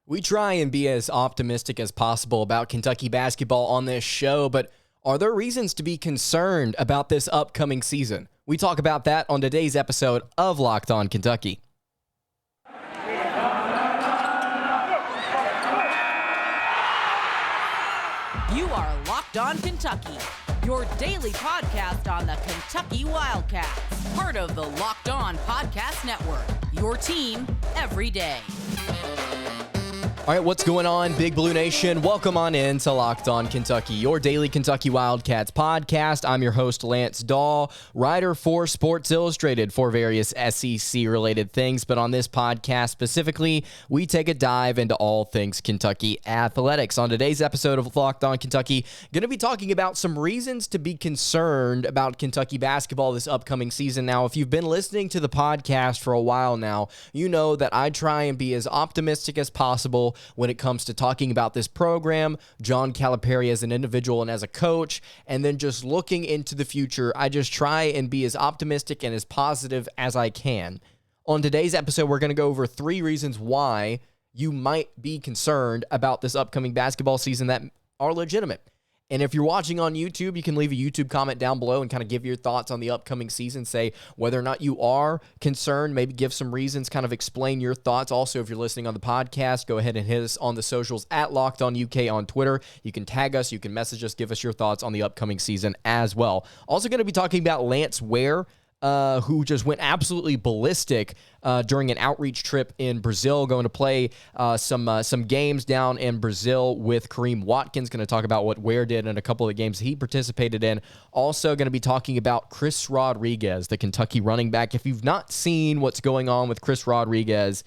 We try and be as optimistic as possible about Kentucky basketball on this show, but are there reasons to be concerned about this upcoming season? We talk about that on today's episode of Locked On Kentucky. You are Locked On Kentucky, your daily podcast on the Kentucky Wildcats, part of the Locked On Podcast Network, your team every day. All right, what's going on, Big Blue Nation? Welcome on in to Locked On Kentucky, your daily Kentucky Wildcats podcast. I'm your host, Lance Dawe, writer for Sports Illustrated for various SEC-related things. But on this podcast specifically, we take a dive into all things Kentucky athletics. On today's episode of Locked On Kentucky, going to be talking about some reasons to be concerned about Kentucky basketball this upcoming season. Now, if you've been listening to the podcast for a while now, you know that I try and be as optimistic as possible when it comes to talking about this program, John Calipari as an individual and as a coach, and then just looking into the future. I just try and be as optimistic and as positive as I can. On today's episode, we're going to go over 3 reasons why you might be concerned about this upcoming basketball season that are legitimate. And if you're watching on YouTube, you can leave a YouTube comment down below and kind of give your thoughts on the upcoming season, say whether or not you are concerned, maybe give some reasons, kind of explain your thoughts. Also, if you're listening on the podcast, go ahead and hit us on the socials at Locked On UK on Twitter. You can tag us, you can message us, give us your thoughts on the upcoming season as well. Also going to be talking about Lance Ware, who just went absolutely ballistic during an outreach trip in Brazil, going to play some games down in Brazil with Kareem Watkins. Going to talk about what Ware did in a couple of the games he participated in. Also going to be talking about Chris Rodriguez, the Kentucky running back. If you've not seen what's going on with Chris Rodriguez,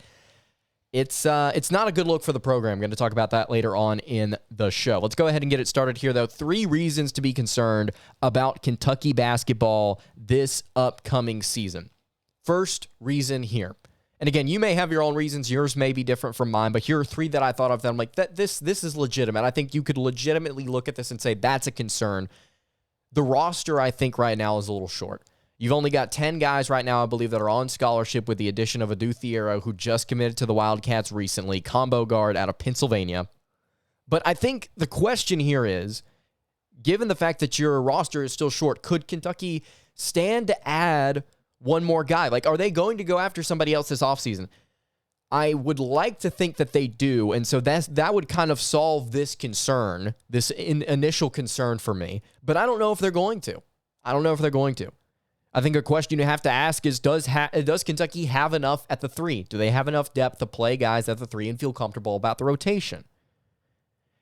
it's not a good look for the program. I'm going to talk about that later on in the show. Let's go ahead and get it started here, though. 3 reasons to be concerned about Kentucky basketball this upcoming season. First reason here. And again, you may have your own reasons. Yours may be different from mine, but here are 3 that I thought of that I'm like, this is legitimate. I think you could legitimately look at this and say that's a concern. The roster, I think, right now is a little short. You've only got 10 guys right now, I believe, that are on scholarship with the addition of Adou Thiero, who just committed to the Wildcats recently, combo guard out of Pennsylvania. But I think the question here is, given the fact that your roster is still short, could Kentucky stand to add one more guy? Like, are they going to go after somebody else this offseason? I would like to think that they do, and so that would kind of solve this concern, this initial concern for me. But I don't know if they're going to. I think a question you have to ask is, does Kentucky have enough at the 3? Do they have enough depth to play guys at the 3 and feel comfortable about the rotation?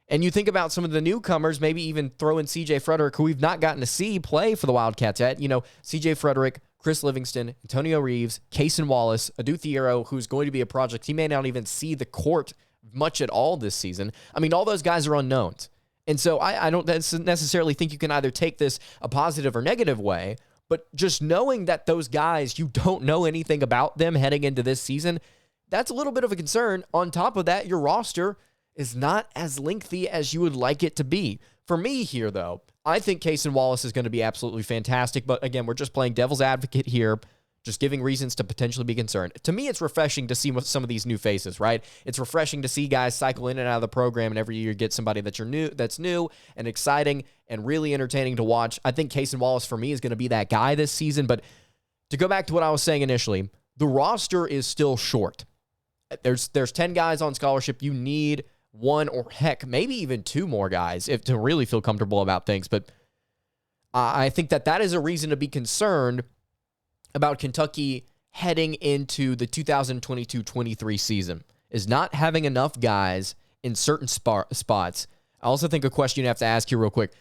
And you think about some of the newcomers, maybe even throw in Fredrick, who we've not gotten to see play for the Wildcats yet. You know, Fredrick, Chris Livingston, Antonio Reeves, Cason Wallace, Adou Thiero, who's going to be a project. He may not even see the court much at all this season. I mean, all those guys are unknowns. And so I don't necessarily think you can either take this a positive or negative way. But just knowing that those guys, you don't know anything about them heading into this season, that's a little bit of a concern. On top of that, your roster is not as lengthy as you would like it to be. For me here, though, I think Cason Wallace is going to be absolutely fantastic. But again, we're just playing devil's advocate here, just giving reasons to potentially be concerned. To me, it's refreshing to see some of these new faces, right? It's refreshing to see guys cycle in and out of the program, and every year you get somebody that's new and exciting and really entertaining to watch. I think Cason Wallace, for me, is going to be that guy this season. But to go back to what I was saying initially, the roster is still short. There's 10 guys on scholarship. You need 1 or heck, maybe even 2 more guys to really feel comfortable about things. But I think that is a reason to be concerned about Kentucky heading into the 2022-23 season, is not having enough guys in certain spots. I also think a question you have to ask here real quick,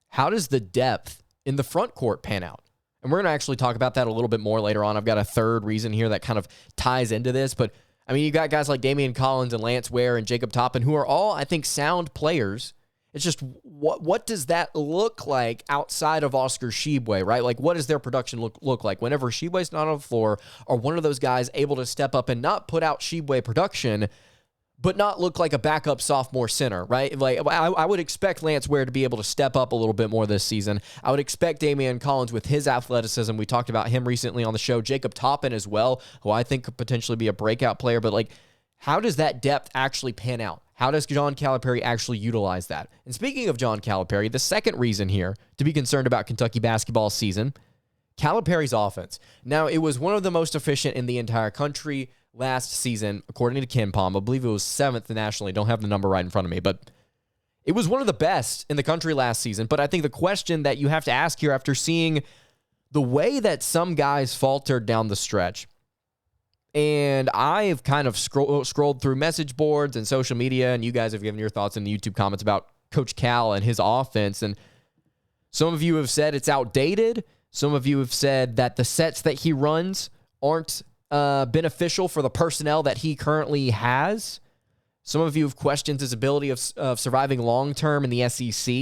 how does the depth in the front court pan out? And we're going to actually talk about that a little bit more later on. I've got a third reason here that kind of ties into this, but I mean, you got guys like Daimion Collins and Lance Ware and Jacob Toppin, who are all, I think, sound players. It's just, what does that look like outside of Oscar Tshiebwe, right? Like, what does their production look like? Whenever Tshiebwe's not on the floor, are one of those guys able to step up and not put out Tshiebwe production, but not look like a backup sophomore center, right? Like, I would expect Lance Ware to be able to step up a little bit more this season. I would expect Daimion Collins with his athleticism. We talked about him recently on the show. Jacob Toppin as well, who I think could potentially be a breakout player, but like, how does that depth actually pan out? How does John Calipari actually utilize that? And speaking of John Calipari, the second reason here to be concerned about Kentucky basketball season, Calipari's offense. Now, it was one of the most efficient in the entire country last season, according to KenPom. I believe it was 7th nationally. Don't have the number right in front of me, but it was one of the best in the country last season. But I think the question that you have to ask here after seeing the way that some guys faltered down the stretch, and I've kind of scrolled through message boards and social media, and you guys have given your thoughts in the YouTube comments about Coach Cal and his offense, and some of you have said it's outdated. Some of you have said that the sets that he runs aren't beneficial for the personnel that he currently has. Some of you have questioned his ability of surviving long-term in the SEC.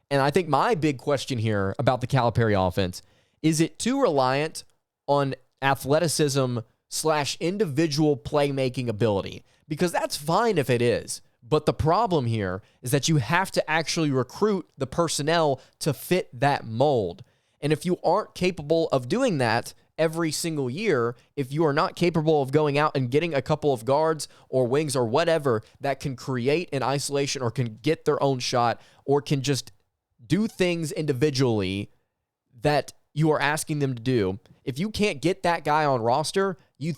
And I think my big question here about the Calipari offense, is it too reliant on athleticism / individual playmaking ability? Because that's fine if it is. But the problem here is that you have to actually recruit the personnel to fit that mold. And if you aren't capable of doing that every single year, if you are not capable of going out and getting a couple of guards or wings or whatever that can create an isolation or can get their own shot or can just do things individually that you are asking them to do, if you can't get that guy on roster, you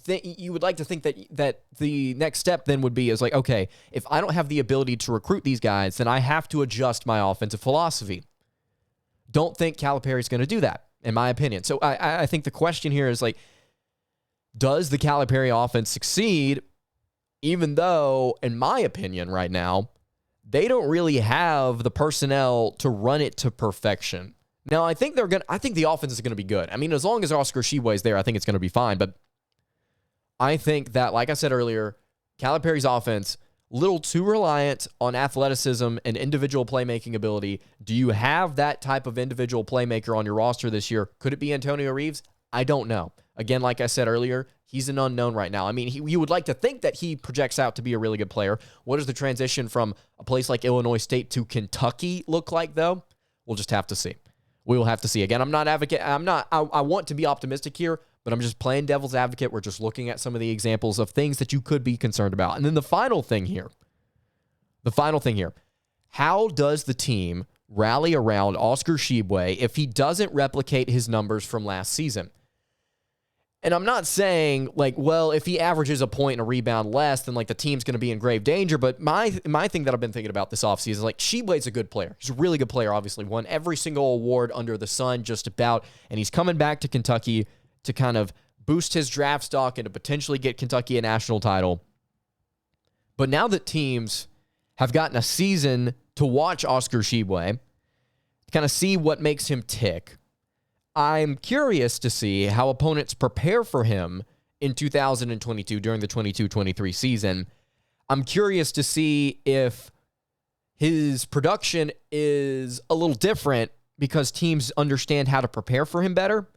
would like to think that the next step then would be is like, okay, if I don't have the ability to recruit these guys, then I have to adjust my offensive philosophy. Don't think Calipari's going to do that, in my opinion. So I think the question here is like, does the Calipari offense succeed, even though, in my opinion right now, they don't really have the personnel to run it to perfection. Now, I think the offense is going to be good. I mean, as long as Oscar Tshiebwe is there, I think it's going to be fine. But I think that, like I said earlier, Calipari's offense, little too reliant on athleticism and individual playmaking ability. Do you have that type of individual playmaker on your roster this year? Could it be Antonio Reeves? I don't know. Again, like I said earlier, he's an unknown right now. I mean, you would like to think that he projects out to be a really good player. What does the transition from a place like Illinois State to Kentucky look like, though? We'll just have to see. We will have to see. Again, I want to be optimistic here, but I'm just playing devil's advocate. We're just looking at some of the examples of things that you could be concerned about. And then the final thing here, how does the team rally around Oscar Tshiebwe if he doesn't replicate his numbers from last season? And I'm not saying, like, well, if he averages a point and a rebound less, then, like, the team's going to be in grave danger. But my thing that I've been thinking about this offseason is, like, Tshiebwe's a good player. He's a really good player, obviously. Won every single award under the sun, just about. And he's coming back to Kentucky to kind of boost his draft stock and to potentially get Kentucky a national title. But now that teams have gotten a season to watch Oscar Tshiebwe, to kind of see what makes him tick, I'm curious to see how opponents prepare for him in 2022 during the 22-23 season. I'm curious to see if his production is a little different because teams understand how to prepare for him better.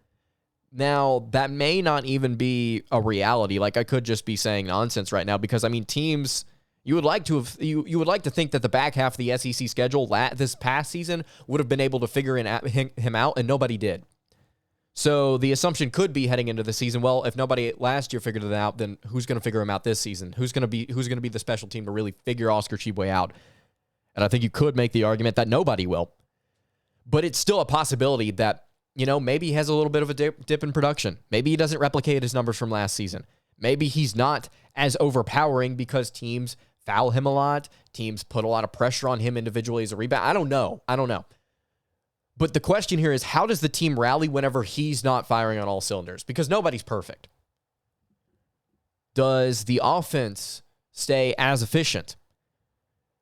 Now, that may not even be a reality. Like, I could just be saying nonsense right now because, I mean, teams, you would like to think that the back half of the SEC schedule this past season would have been able to figure him out, and nobody did. So the assumption could be heading into the season, well, if nobody last year figured it out, then who's going to figure him out this season? Who's going to be the special team to really figure Oscar Tshiebwe out? And I think you could make the argument that nobody will. But it's still a possibility that, you know, maybe he has a little bit of a dip in production. Maybe he doesn't replicate his numbers from last season. Maybe he's not as overpowering because teams foul him a lot. Teams put a lot of pressure on him individually as a rebound. I don't know. But the question here is, how does the team rally whenever he's not firing on all cylinders? Because nobody's perfect. Does the offense stay as efficient?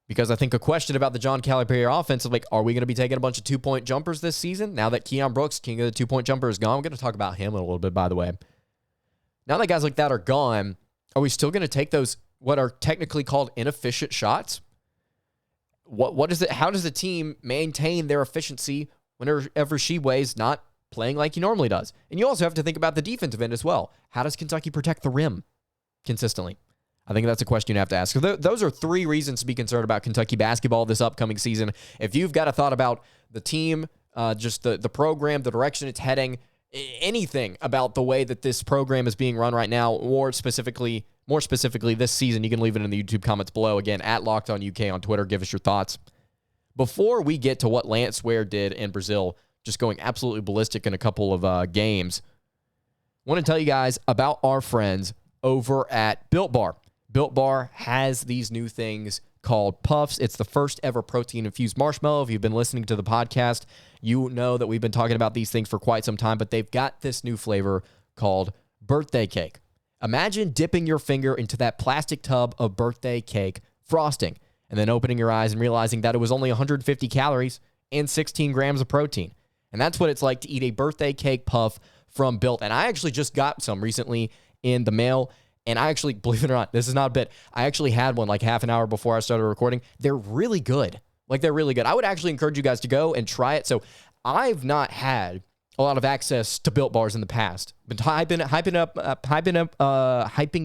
Because I think a question about the John Calipari offense is like, are we going to be taking a bunch of two-point jumpers this season? Now that Keon Brooks, king of the two-point jumper, is gone. We're going to talk about him a little bit, by the way. Now that guys like that are gone, are we still going to take those, what are technically called inefficient shots? What is it? How does the team maintain their efficiency whenever Tshiebwe is not playing like he normally does? And you also have to think about the defensive end as well. How does Kentucky protect the rim consistently? I think that's a question you have to ask. So those are three reasons to be concerned about Kentucky basketball this upcoming season. If you've got a thought about the team, just the program, the direction it's heading, anything about the way that this program is being run right now, or specifically more specifically this season, you can leave it in the YouTube comments below. Again, at Locked On UK on Twitter. Give us your thoughts. Before we get to what Lance Ware did in Brazil, just going absolutely ballistic in a couple of games, I want to tell you guys about our friends over at Built Bar. Built Bar has these new things called Puffs. It's the first ever protein-infused marshmallow. If you've been listening to the podcast, you know that we've been talking about these things for quite some time, but they've got this new flavor called birthday cake. Imagine dipping your finger into that plastic tub of birthday cake frosting and then opening your eyes and realizing that it was only 150 calories and 16 grams of protein. And that's what it's like to eat a birthday cake puff from Built. And I actually just got some recently in the mail. And I actually, believe it or not, this is not a bit, I actually had one like half an hour before I started recording. They're really good. Like, they're really good. I would actually encourage you guys to go and try it. So I've not had a lot of access to Built Bars in the past. Been hyping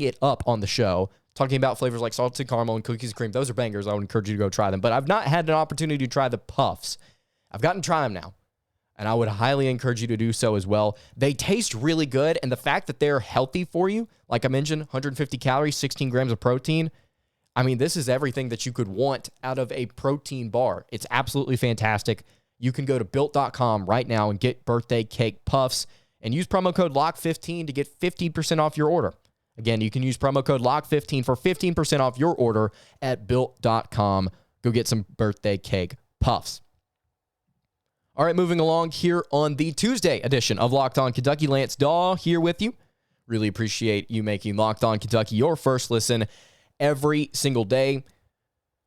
it up on the show, talking about flavors like salted caramel and cookies and cream. Those are bangers. I would encourage you to go try them. But I've not had an opportunity to try the Puffs. I've gotten to try them now, and I would highly encourage you to do so as well. They taste really good, and the fact that they're healthy for you, like I mentioned, 150 calories, 16 grams of protein. I mean, this is everything that you could want out of a protein bar. It's absolutely fantastic. You can go to Built.com right now and get birthday cake puffs and use promo code LOCK15 to get 15% off your order. Again, you can use promo code LOCK15 for 15% off your order at Built.com. Go get some birthday cake puffs. All right, moving along here on the Tuesday edition of Locked On Kentucky. Lance Dawe here with you. Really appreciate you making Locked On Kentucky your first listen every single day.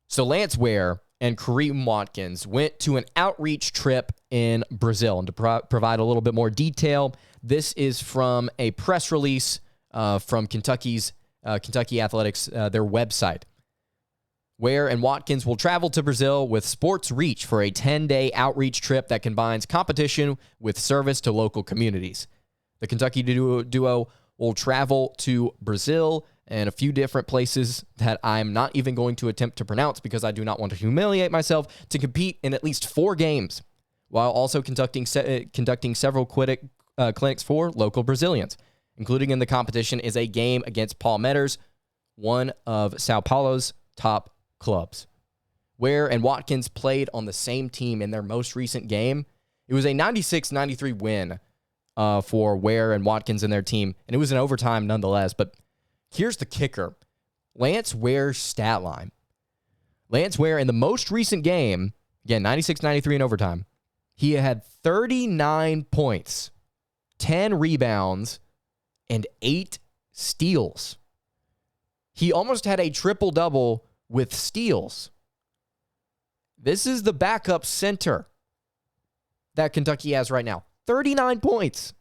So Lance Ware and Kareem Watkins went to an outreach trip in Brazil. And to provide a little bit more detail, this is from a press release from Kentucky Athletics, their website. Ware and Watkins will travel to Brazil with Sports Reach for a 10-day outreach trip that combines competition with service to local communities. The Kentucky duo will travel to Brazil and a few different places that I'm not even going to attempt to pronounce because I do not want to humiliate myself, to compete in at least 4 games, while also conducting several clinics for local Brazilians. Including in the competition is a game against Palmeiras, one of Sao Paulo's top clubs. Ware and Watkins played on the same team in their most recent game. It was a 96-93 win for Ware and Watkins and their team, and it was an overtime nonetheless. But here's the kicker. Lance Ware's stat line. Lance Ware in the most recent game, again, 96-93 in overtime, he had 39 points, 10 rebounds, and 8 steals. He almost had a triple-double with steals. This is the backup center that Kentucky has right now. 39 points.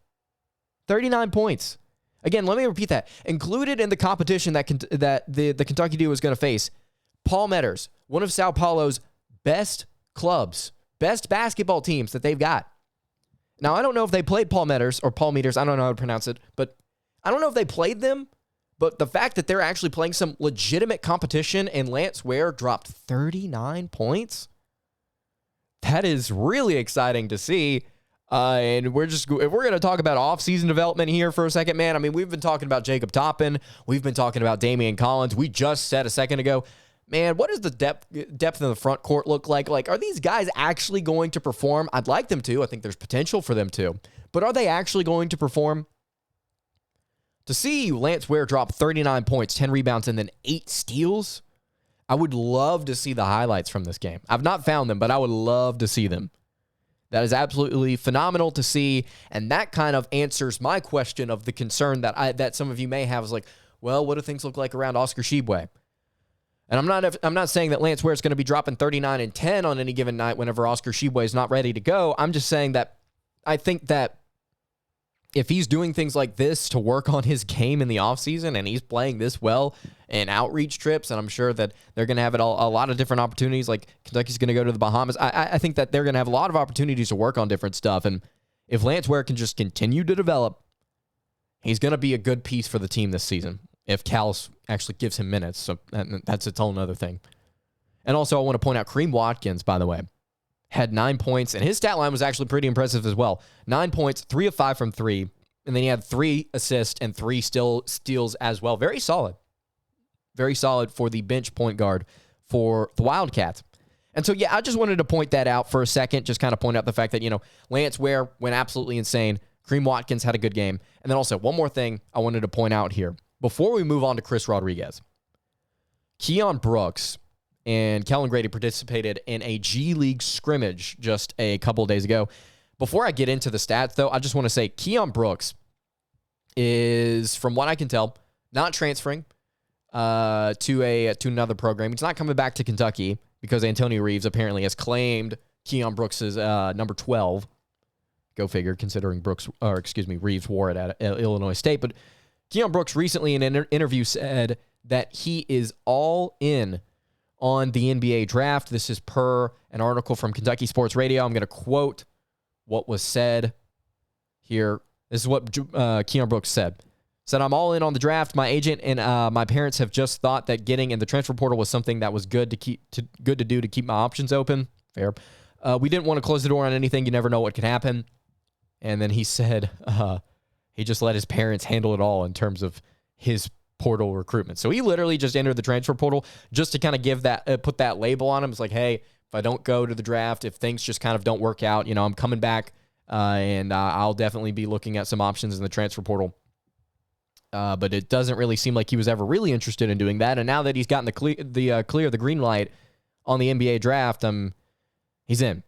39 points. Again, let me repeat that. Included in the competition that the Kentucky duo is going to face, Palmeiras, one of Sao Paulo's best clubs, best basketball teams that they've got. Now, I don't know if they played Palmeiras or Palmeiras. I don't know how to pronounce it, but I don't know if they played them. But the fact that they're actually playing some legitimate competition and Lance Ware dropped 39 points, that is really exciting to see. And if we're going to talk about off-season development here for a second, man, I mean, we've been talking about Jacob Toppin. We've been talking about Damian Collins. We just said a second ago, man, what does the depth in the front court look like? Like, are these guys actually going to perform? I'd like them to. I think there's potential for them to. But are they actually going to perform? To see Lance Ware drop 39 points, 10 rebounds, and then 8 steals, I would love to see the highlights from this game. I've not found them, but I would love to see them. That is absolutely phenomenal to see, and that kind of answers my question of the concern that some of you may have is like, well, what do things look like around Oscar Tshiebwe? And I'm not saying that Lance Ware is going to be dropping 39 and 10 on any given night whenever Oscar Tshiebwe is not ready to go. I'm just saying that I think that if he's doing things like this to work on his game in the offseason and he's playing this well in outreach trips, and I'm sure that they're going to have a lot of different opportunities, like Kentucky's going to go to the Bahamas. I think that they're going to have a lot of opportunities to work on different stuff. And if Lance Ware can just continue to develop, he's going to be a good piece for the team this season if Cal actually gives him minutes. So that's its own other thing. And also I want to point out Kareem Watkins, by the way, had 9 points, and his stat line was actually pretty impressive as well. 9 points, 3 of 5 from 3, and then he had 3 assists and 3 steals as well. Very solid. Very solid for the bench point guard for the Wildcats. And so, yeah, I just wanted to point that out for a second, just kind of point out the fact that, Lance Ware went absolutely insane. Kareem Watkins had a good game. And then also, one more thing I wanted to point out here. Before we move on to Chris Rodriguez, Keon Brooks and Kellen Grady participated in a G League scrimmage just a couple of days ago. Before I get into the stats, though, I just want to say Keon Brooks is, from what I can tell, not transferring to another program. He's not coming back to Kentucky because Antonio Reeves apparently has claimed Keon Brooks' number 12. Go figure, considering Reeves wore it at Illinois State. But Keon Brooks recently in an interview said that he is all in on the NBA draft. This is per an article from Kentucky Sports Radio. I'm going to quote what was said here. This is what Keon Brooks said. Said, I'm all in on the draft. My agent and my parents have just thought that getting in the transfer portal was something that was good to do to keep my options open. Fair. We didn't want to close the door on anything. You never know what could happen. And then he said he just let his parents handle it all in terms of his portal recruitment. So he literally just entered the transfer portal just to kind of give that, put that label on him. It's like, hey, if I don't go to the draft, if things just kind of don't work out, I'm coming back and I'll definitely be looking at some options in the transfer portal. But it doesn't really seem like he was ever really interested in doing that. And now that he's gotten the green light on the NBA draft, he's in.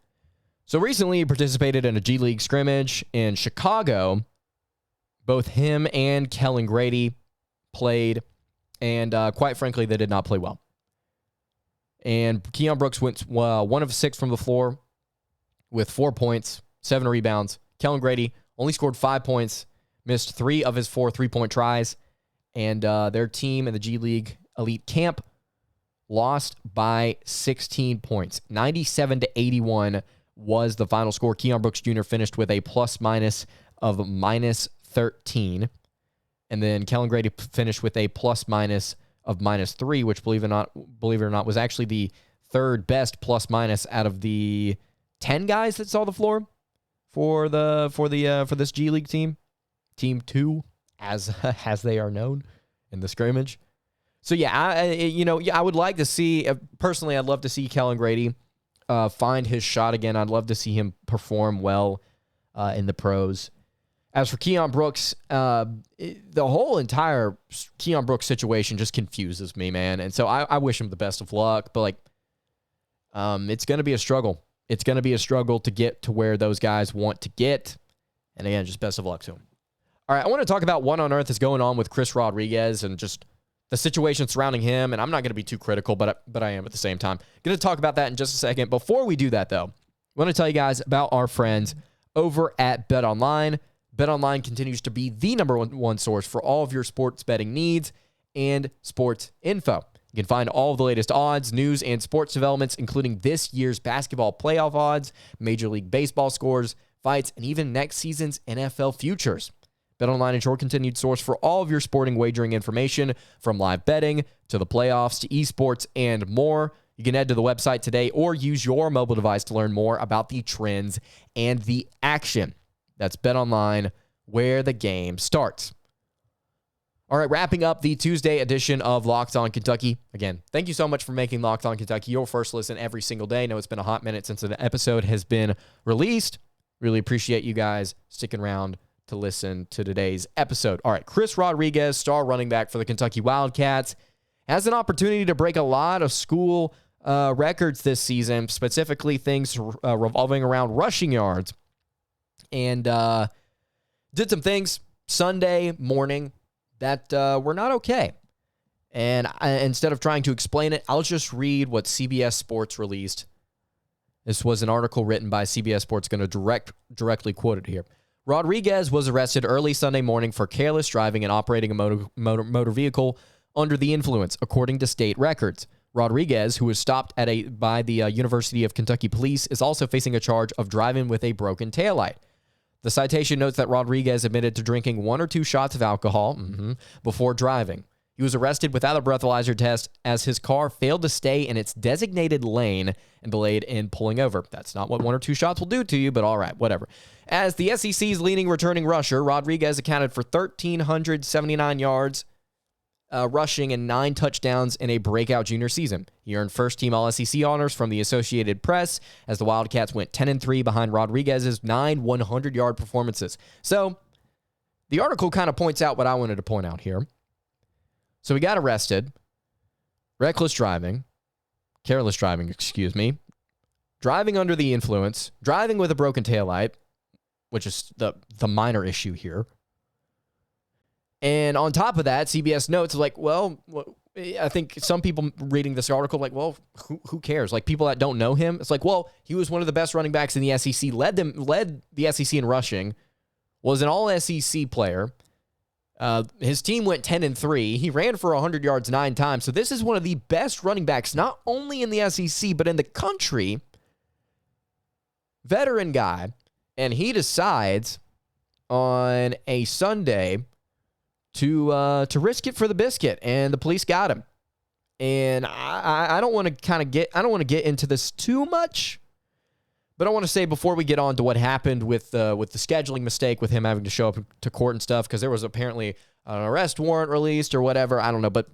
So recently he participated in a G League scrimmage in Chicago. Both him and Kellen Grady played, and quite frankly, they did not play well. And Keon Brooks went 1 of 6 from the floor with 4 points, 7 rebounds. Kellen Grady only scored 5 points, missed 3 of his 4 3-point tries, and their team in the G League Elite Camp lost by 16 points. 97-81 was the final score. Keon Brooks Jr. finished with a plus-minus of -13, and then Kellen Grady finished with a plus-minus of -3, which, believe it or not, was actually the third best plus-minus out of the 10 guys that saw the floor for this G League team. Team 2, as they are known in the scrimmage. So yeah, I would like to see, personally, I'd love to see Kellen Grady find his shot again. I'd love to see him perform well in the pros. As for Keon Brooks, the whole entire Keon Brooks situation just confuses me, man. And so I wish him the best of luck, but it's going to be a struggle. It's going to be a struggle to get to where those guys want to get. And again, just best of luck to him. All right, I want to talk about what on earth is going on with Chris Rodriguez and just the situation surrounding him. And I'm not going to be too critical, but I am at the same time. Going to talk about that in just a second. Before we do that, though, I want to tell you guys about our friends over at BetOnline. BetOnline continues to be the number one source for all of your sports betting needs and sports info. You can find all of the latest odds, news, and sports developments, including this year's basketball playoff odds, Major League Baseball scores, fights, and even next season's NFL futures. BetOnline is your continued source for all of your sporting wagering information, from live betting to the playoffs to esports and more. You can head to the website today or use your mobile device to learn more about the trends and the action. That's BetOnline, where the game starts. All right, wrapping up the Tuesday edition of Locked On Kentucky. Again, thank you so much for making Locked On Kentucky your first listen every single day. I know it's been a hot minute since the episode has been released. Really appreciate you guys sticking around to listen to today's episode. All right, Chris Rodriguez, star running back for the Kentucky Wildcats, has an opportunity to break a lot of school records this season, specifically things revolving around rushing yards. And did some things Sunday morning that were not okay. And instead of trying to explain it, I'll just read what CBS Sports released. This was an article written by CBS Sports, going to directly quote it here. Rodriguez was arrested early Sunday morning for careless driving and operating a motor vehicle under the influence, according to state records. Rodriguez, who was stopped by the University of Kentucky police, is also facing a charge of driving with a broken taillight. The citation notes that Rodriguez admitted to drinking 1 or 2 shots of alcohol before driving. He was arrested without a breathalyzer test as his car failed to stay in its designated lane and delayed in pulling over. That's not what 1 or 2 shots will do to you, but all right, whatever. As the SEC's leading returning rusher, Rodriguez accounted for 1,379 yards rushing and 9 touchdowns in a breakout junior season. He earned first-team All-SEC honors from the Associated Press as the Wildcats went 10-3 behind Rodriguez's 9 100-yard performances. So the article kind of points out what I wanted to point out here. So he got arrested, careless driving, driving under the influence, driving with a broken taillight, which is the minor issue here. And on top of that, CBS notes like, well, I think some people reading this article like, well, who cares? Like people that don't know him, it's like, well, he was one of the best running backs in the SEC, led the SEC in rushing, was an all-SEC player. His team went 10-3. He ran for 100 yards 9 times. So this is one of the best running backs, not only in the SEC, but in the country. Veteran guy. And he decides on a Sunday to risk it for the biscuit, and the police got him. And I don't want to get into this too much, but I want to say before we get on to what happened with the scheduling mistake, with him having to show up to court and stuff, because there was apparently an arrest warrant released or whatever. I don't know, but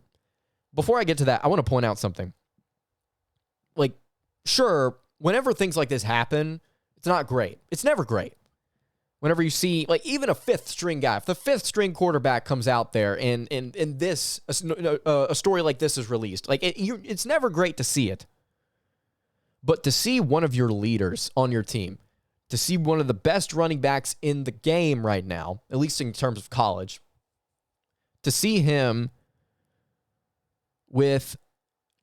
before I get to that, I want to point out something. Like, sure, whenever things like this happen, it's not great. It's never great. Whenever you see, like, even a fifth-string guy, if the fifth-string quarterback comes out there and a story like this is released, like, it's never great to see it. But to see one of your leaders on your team, to see one of the best running backs in the game right now, at least in terms of college, to see him with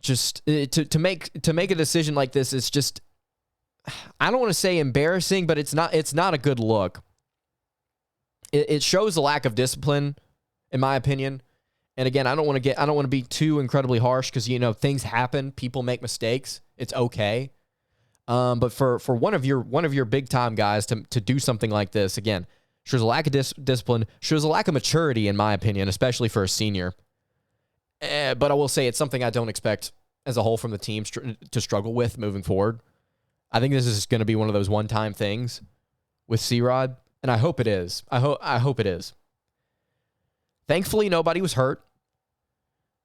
just to make a decision like this is just, I don't want to say embarrassing, but it's not a good look. It shows a lack of discipline, in my opinion. And again, I don't want to be too incredibly harsh because, things happen. People make mistakes. It's okay. But for one of your big time guys to do something like this, again, shows a lack of discipline, shows a lack of maturity, in my opinion, especially for a senior. But I will say it's something I don't expect as a whole from the team to struggle with moving forward. I think this is going to be one of those one-time things with C-Rod, and I hope it is. I hope it is. Thankfully, nobody was hurt.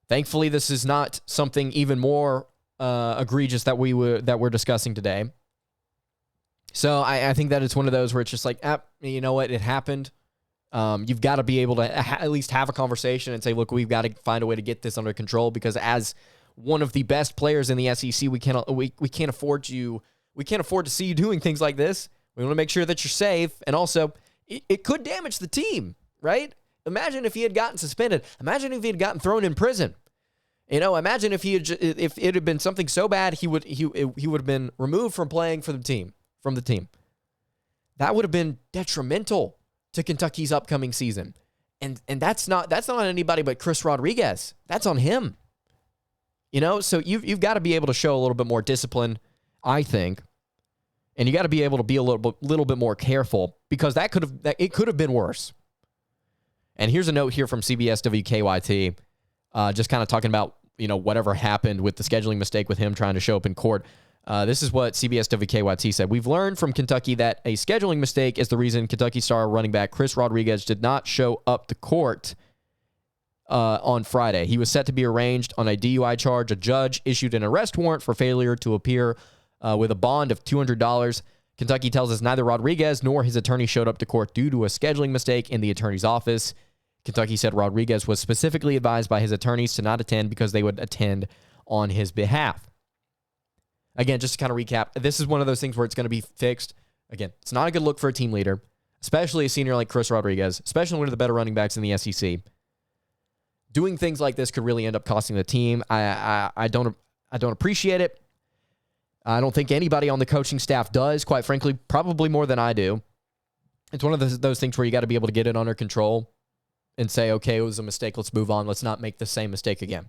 Thankfully, this is not something even more egregious that we're discussing today. So I think that it's one of those where it's just like, you know what, it happened. You've got to be able to at least have a conversation and say, look, we've got to find a way to get this under control, because as one of the best players in the SEC, we can't afford to see you doing things like this. We want to make sure that you're safe, and also it could damage the team, right? Imagine if he had gotten suspended. Imagine if he had gotten thrown in prison. Imagine if if it had been something so bad he would have been removed from playing for the team. That would have been detrimental to Kentucky's upcoming season, and that's not on anybody but Chris Rodriguez. That's on him. So you've got to be able to show a little bit more discipline, I think, and you got to be able to be a little bit more careful, because it could have been worse. And here's a note here from CBS WKYT, just kind of talking about whatever happened with the scheduling mistake with him trying to show up in court. This is what CBS WKYT said. We've learned from Kentucky that a scheduling mistake is the reason Kentucky star running back Chris Rodriguez did not show up to court on Friday. He was set to be arraigned on a DUI charge. A judge issued an arrest warrant for failure to appear with a bond of $200. Kentucky tells us neither Rodriguez nor his attorney showed up to court due to a scheduling mistake in the attorney's office. Kentucky said Rodriguez was specifically advised by his attorneys to not attend because they would attend on his behalf. Again, just to kind of recap, this is one of those things where it's going to be fixed. Again, it's not a good look for a team leader, especially a senior like Chris Rodriguez, especially one of the better running backs in the SEC. Doing things like this could really end up costing the team. I don't appreciate it. I don't think anybody on the coaching staff does, quite frankly, probably more than I do. It's one of those things where you got to be able to get it under control and say, okay, it was a mistake. Let's move on. Let's not make the same mistake again.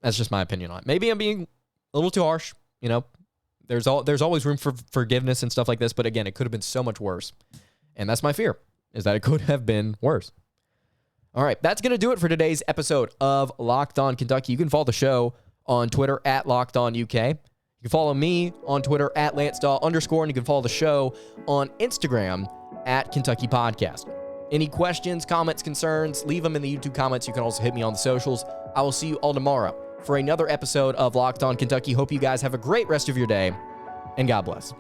That's just my opinion on it. Maybe I'm being a little too harsh. There's always room for forgiveness and stuff like this. But again, it could have been so much worse. And that's my fear, is that it could have been worse. All right, that's going to do it for today's episode of Locked On Kentucky. You can follow the show on Twitter at Locked On UK. You can follow me on Twitter at LanceDawe_, and you can follow the show on Instagram at Kentucky Podcast. Any questions, comments, concerns, leave them in the YouTube comments. You can also hit me on the socials. I will see you all tomorrow for another episode of Locked On Kentucky. Hope you guys have a great rest of your day, and God bless.